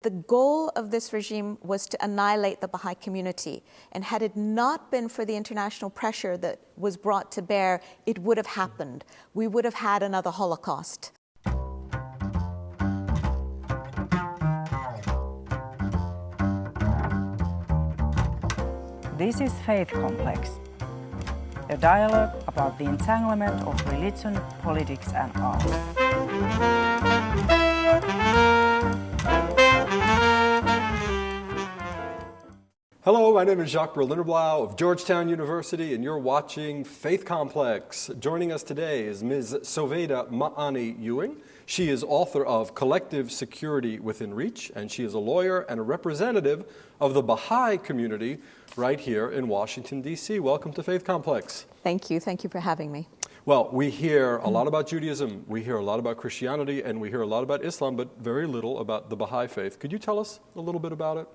The goal of this regime was to annihilate the Baha'i community. And had it not been for the international pressure that was brought to bear, it would have happened. We would have had another Holocaust. This is Faith Complex, a dialogue about the entanglement of religion, politics and art. Hello, my name is Jacques Berlinerblau of Georgetown University, and you're watching Faith Complex. Joining us today is Ms. Sovaida Ewing. She is author of Collective Security Within Reach, and she is a lawyer and a representative of the Baha'i community right here in Washington, D.C. Welcome to Faith Complex. Thank you. Thank you for having me. Well, we hear a lot about Judaism, we hear a lot about Christianity, and we hear a lot about Islam, but very little about the Baha'i faith. Could you tell us a little bit about it?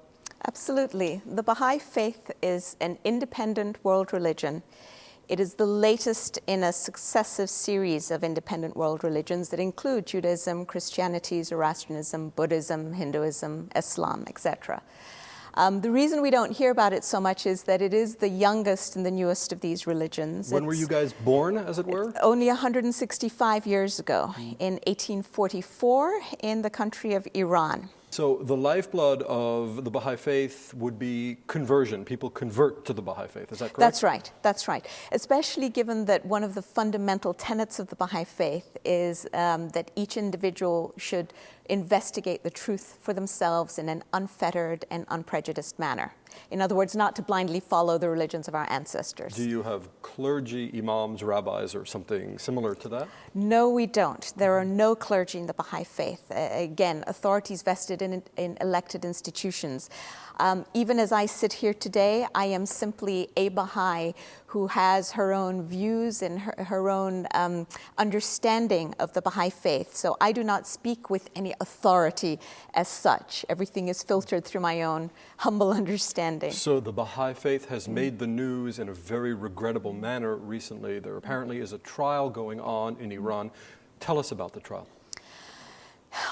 Absolutely. The Baha'i faith is an independent world religion. It is the latest in a successive series of independent world religions that include Judaism, Christianity, Zoroastrianism, Buddhism, Hinduism, Islam, etc. The reason we don't hear about it so much is that it is the youngest and the newest of these religions. When were you guys born, as it were? Only 165 years ago, in 1844, in the country of Iran. So the lifeblood of the Baha'i faith would be conversion. People convert to the Baha'i faith. Is that correct? That's right. That's right. Especially given that one of the fundamental tenets of the Baha'i faith is that each individual should investigate the truth for themselves in an unfettered and unprejudiced manner. In other words, not to blindly follow the religions of our ancestors. Do you have clergy, imams, rabbis, or something similar to that? No, we don't. There are no clergy in the Baha'i faith. Again, authorities vested in elected institutions. Even as I sit here today, I am simply a Baha'i who has her own views and her own understanding of the Baha'i faith. So I do not speak with any authority as such. Everything is filtered through my own humble understanding. So the Baha'i faith has made the news in a very regrettable manner recently. There apparently is a trial going on in Iran. Tell us about the trial.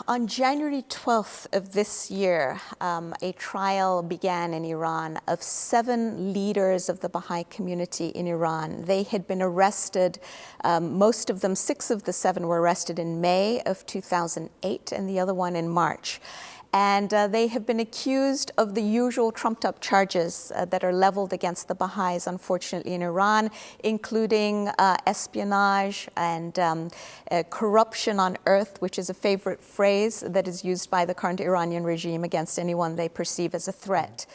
On January 12th of this year, a trial began in Iran of 7 leaders of the Baha'i community in Iran. They had been arrested, most of them, 6 of the 7 were arrested in May of 2008 and the other one in March. And they have been accused of the usual trumped-up charges that are leveled against the Baha'is, unfortunately, in Iran, including espionage and corruption on earth, which is a favorite phrase that is used by the current Iranian regime against anyone they perceive as a threat.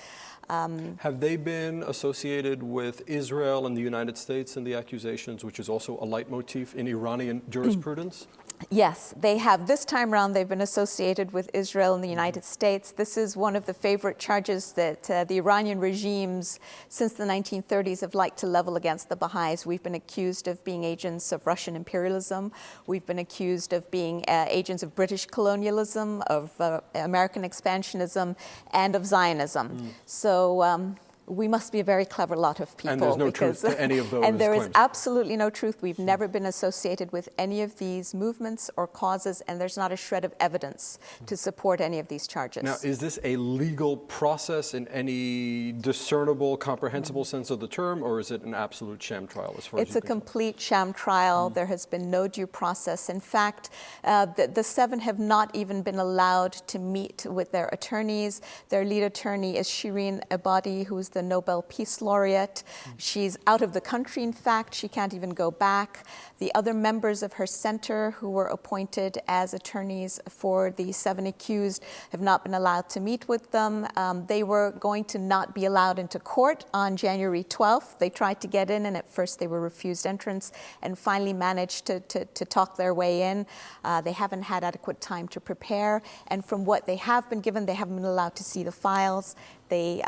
Have they been associated with Israel and the United States in the accusations, which is also a leitmotif in Iranian jurisprudence? Yes, they have. This time around, they've been associated with Israel and the United States. This is one of the favorite charges that the Iranian regimes since the 1930s have liked to level against the Baha'is. We've been accused of being agents of Russian imperialism. We've been accused of being agents of British colonialism, of American expansionism, and of Zionism. So we must be a very clever lot of people. And there's no truth to any of those And there claims. is absolutely no truth. We've never been associated with any of these movements or causes, and there's not a shred of evidence to support any of these charges. Now, is this a legal process in any discernible, comprehensible sense of the term, or is it an absolute sham trial as far as It's a complete sham trial. There has been no due process. In fact, the 7 have not even been allowed to meet with their attorneys. Their lead attorney is Shireen Ebadi, who is the Nobel Peace Laureate. She's out of the country, in fact. She can't even go back. The other members of her center who were appointed as attorneys for the 7 accused have not been allowed to meet with them. They were going to not be allowed into court on January 12th. They tried to get in, and at first they were refused entrance and finally managed to talk their way in. They haven't had adequate time to prepare, and from what they have been given, they haven't been allowed to see the files. They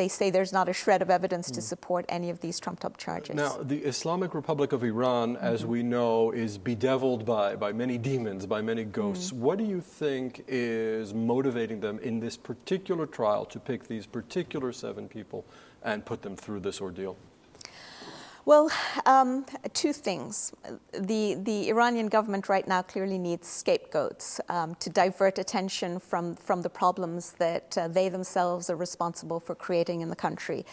say there's not a shred of evidence to support any of these trumped-up charges. Now, the Islamic Republic of Iran, as we know, is bedeviled by many demons, by many ghosts. What do you think is motivating them in this particular trial to pick these particular 7 people and put them through this ordeal? Well, two things. The Iranian government right now clearly needs scapegoats to divert attention from the problems that they themselves are responsible for creating in the country.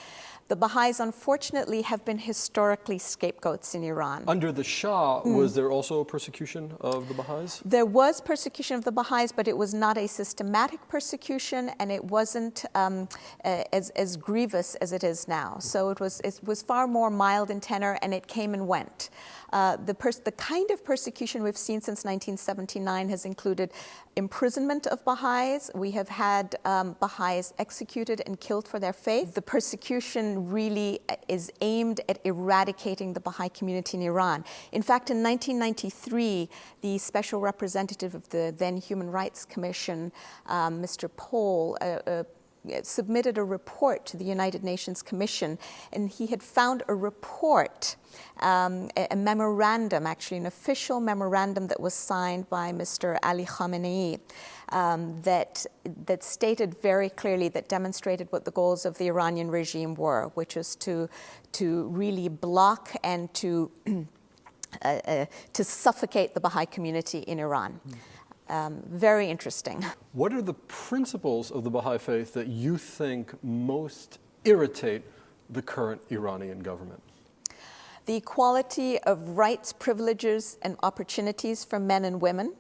The Baha'is, unfortunately, have been historically scapegoats in Iran. Under the Shah, was there also persecution of the Baha'is? There was persecution of the Baha'is, but it was not a systematic persecution, and it wasn't as grievous as it is now. So it was far more mild in tenor, and it came and went. The kind of persecution we've seen since 1979 has included imprisonment of Baha'is. We have had Baha'is executed and killed for their faith. The persecution really is aimed at eradicating the Baha'i community in Iran. In fact, in 1993, the special representative of the then Human Rights Commission, Mr. Pohl, submitted a report to the United Nations Commission, and he had found a report, a memorandum, actually an official memorandum that was signed by Mr. Ali Khamenei, that stated very clearly, that demonstrated what the goals of the Iranian regime were, which was to really block and to suffocate the Baha'i community in Iran. Very interesting. What are the principles of the Baha'i faith that you think most irritate the current Iranian government? The equality of rights, privileges, and opportunities for men and women,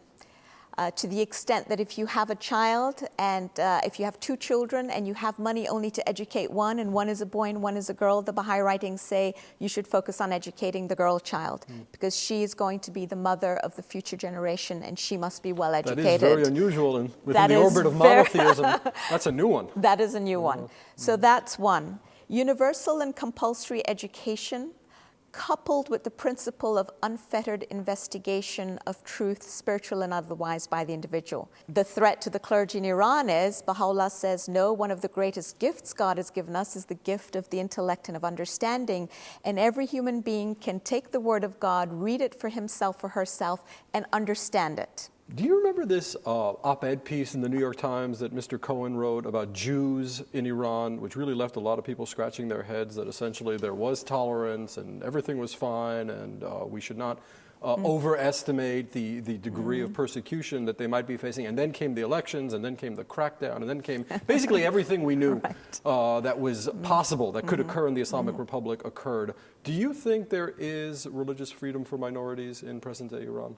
to the extent that if you have a child and if you have two children and you have money only to educate one, and one is a boy and one is a girl, the Baha'i writings say you should focus on educating the girl child because she is going to be the mother of the future generation and she must be well educated. That is very unusual within the orbit of monotheism. That's a new one. That is a new one. So that's one. Universal and compulsory education, coupled with the principle of unfettered investigation of truth, spiritual and otherwise, by the individual. The threat to the clergy in Iran is, Baha'u'llah says, no, one of the greatest gifts God has given us is the gift of the intellect and of understanding, and every human being can take the word of God, read it for himself or herself, and understand it. Do you remember this op-ed piece in the New York Times that Mr. Cohen wrote about Jews in Iran, which really left a lot of people scratching their heads, that essentially there was tolerance and everything was fine, and we should not overestimate the degree of persecution that they might be facing? And then came the elections, and then came the crackdown, and then came basically everything we knew that was possible, that could occur in the Islamic Republic occurred. Do you think there is religious freedom for minorities in present-day Iran?